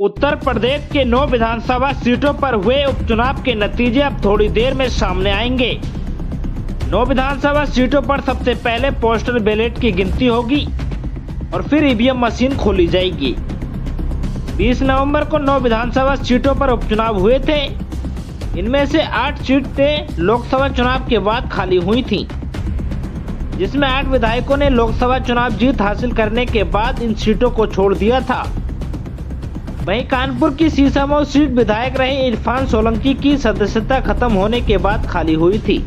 उत्तर प्रदेश के 9 विधानसभा सीटों पर हुए उपचुनाव के नतीजे अब थोड़ी देर में सामने आएंगे। 9 विधानसभा सीटों पर सबसे पहले पोस्टल बैलेट की गिनती होगी और फिर ईवीएम मशीन खोली जाएगी। 20 नवंबर को 9 विधानसभा सीटों पर उपचुनाव हुए थे। इनमें से 8 सीटें लोकसभा चुनाव के बाद खाली हुई थीं, जिसमें 8 विधायकों ने लोकसभा चुनाव जीत हासिल करने के बाद इन सीटों को छोड़ दिया था। वहीं कानपुर की सीसामऊ सीट विधायक रहे इरफान सोलंकी की सदस्यता खत्म होने के बाद खाली हुई थी।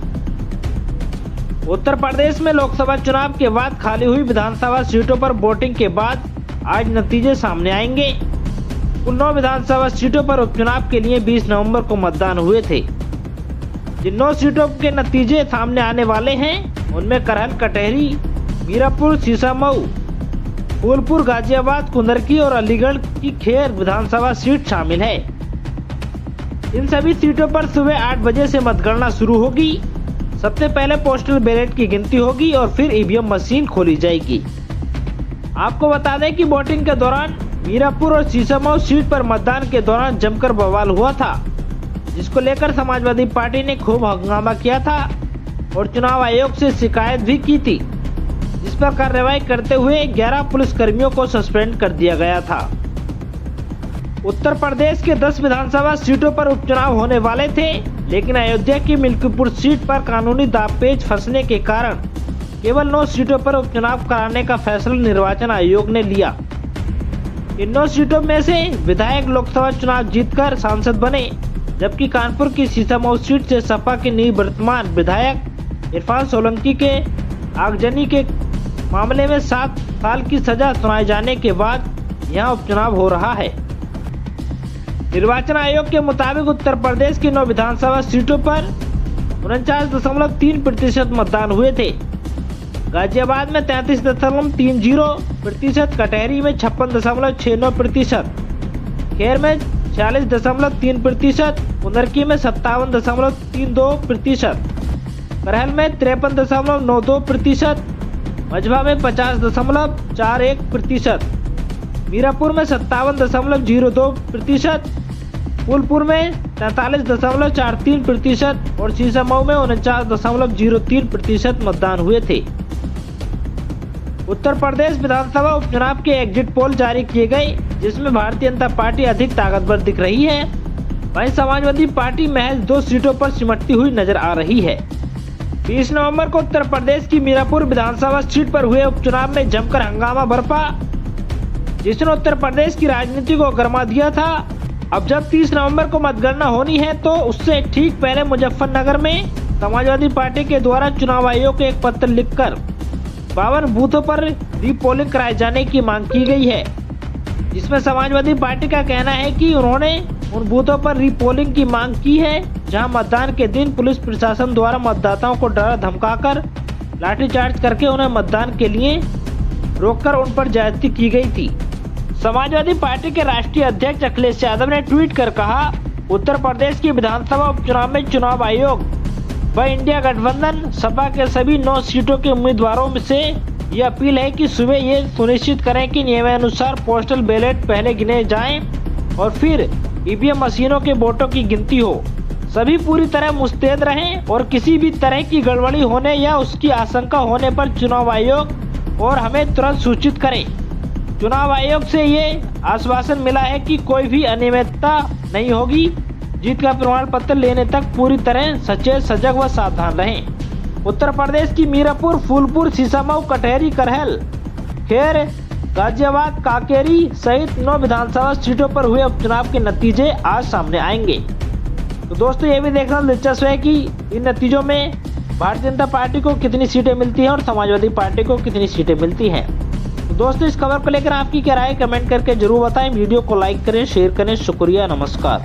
उत्तर प्रदेश में लोकसभा चुनाव के बाद खाली हुई विधानसभा सीटों पर वोटिंग के बाद आज नतीजे सामने आएंगे। कुल 9 विधानसभा सीटों पर उपचुनाव के लिए 20 नवंबर को मतदान हुए थे। जिन 9 सीटों के नतीजे सामने आने वाले हैं उनमें करहल, कटहरी, मीरापुर, सीसामऊ, फूलपुर, गाजियाबाद, कुंदरकी और अलीगढ़ की खेर विधानसभा सीट शामिल है। इन सभी सीटों पर सुबह 8 बजे से मतगणना शुरू होगी। सबसे पहले पोस्टल बैलेट की गिनती होगी और फिर ईवीएम मशीन खोली जाएगी। आपको बता दें कि वोटिंग के दौरान मीरापुर और सीसामऊ सीट पर मतदान के दौरान जमकर बवाल हुआ था, जिसको लेकर समाजवादी पार्टी ने खूब हंगामा किया था और चुनाव आयोग से शिकायत भी की थी, जिस पर कार्रवाई करते हुए 11 पुलिसकर्मियों को सस्पेंड कर दिया गया था। उत्तर प्रदेश के 10 विधानसभा सीटों पर उपचुनाव होने वाले थे, लेकिन अयोध्या की मिल्कीपुर सीट पर कानूनी दांवपेच फंसने के कारण केवल 9 सीटों पर उपचुनाव कराने का फैसला निर्वाचन आयोग ने लिया। इन 9 सीटों में से विधायक लोकसभा चुनाव जीतकर सांसद बने, जबकि कानपुर की सीसामऊ सीट से सपा के निवर्तमान विधायक इरफान सोलंकी के आगजनी के मामले में 7 साल की सजा सुनाए जाने के बाद यहां उपचुनाव हो रहा है। निर्वाचन आयोग के मुताबिक उत्तर प्रदेश की 9 विधानसभा सीटों पर 49.3% मतदान हुए थे। गाजियाबाद में 33.30%, कटहरी में 56.69%, खेर में 46.3%, कुंदरकी में 57.32%, करहल में 53.92%, मझवा में 50.41%, मीरापुर में 57.02%, फूलपुर में 43.43% और सीसामऊ में 49.03% मतदान हुए थे। उत्तर प्रदेश विधानसभा उपचुनाव के एग्जिट पोल जारी किए गए, जिसमें भारतीय जनता पार्टी अधिक ताकतवर दिख रही है। वहीं समाजवादी पार्टी महज 2 सीटों पर सिमटती हुई नजर आ रही है। 20 नवंबर को उत्तर प्रदेश की मीरापुर विधानसभा सीट पर हुए उपचुनाव में जमकर हंगामा बरपा, जिसने उत्तर प्रदेश की राजनीति को गरमा दिया था। अब जब 30 नवंबर को मतगणना होनी है, तो उससे ठीक पहले मुजफ्फरनगर में समाजवादी पार्टी के द्वारा चुनाव आयोग को एक पत्र लिखकर 52 बूथों पर रीपोलिंग कराए जाने की मांग की गई है, जिसमें समाजवादी पार्टी का कहना है कि उन्होंने उन बूथों पर रीपोलिंग की मांग की है जहां मतदान के दिन पुलिस प्रशासन द्वारा मतदाताओं को डरा धमकाकर लाठीचार्ज करके उन्हें मतदान के लिए रोककर उन पर ज्यादती की गई थी। समाजवादी पार्टी के राष्ट्रीय अध्यक्ष अखिलेश यादव ने ट्वीट कर कहा, उत्तर प्रदेश की विधानसभा उपचुनाव में चुनाव आयोग व इंडिया गठबंधन सपा के सभी 9 सीटों के उम्मीदवारों से ये अपील है कि सुबह ये सुनिश्चित करें कि नियमानुसार पोस्टल बैलेट पहले गिने जाएं और फिर ईवीएम मशीनों के वोटों की गिनती हो। सभी पूरी तरह मुस्तैद रहें और किसी भी तरह की गड़बड़ी होने या उसकी आशंका होने पर चुनाव आयोग और हमें तुरंत सूचित करें। चुनाव आयोग से ये आश्वासन मिला है कि कोई भी अनियमितता नहीं होगी। जीत का प्रमाण पत्र लेने तक पूरी तरह सचेत, सजग व सावधान रहें। उत्तर प्रदेश की मीरापुर, फूलपुर, सीसामऊ, कटहरी, करहल, खेर, गाजियाबाद, कांकेरी सहित 9 विधानसभा सीटों पर हुए उपचुनाव के नतीजे आज सामने आएंगे। तो दोस्तों, ये भी देखना दिलचस्प है कि इन नतीजों में भारतीय जनता पार्टी को कितनी सीटें मिलती हैं और समाजवादी पार्टी को कितनी सीटें मिलती हैं। तो दोस्तों, इस खबर को लेकर आपकी क्या राय कमेंट करके जरूर बताएं। वीडियो को लाइक करें, शेयर करें। शुक्रिया, नमस्कार।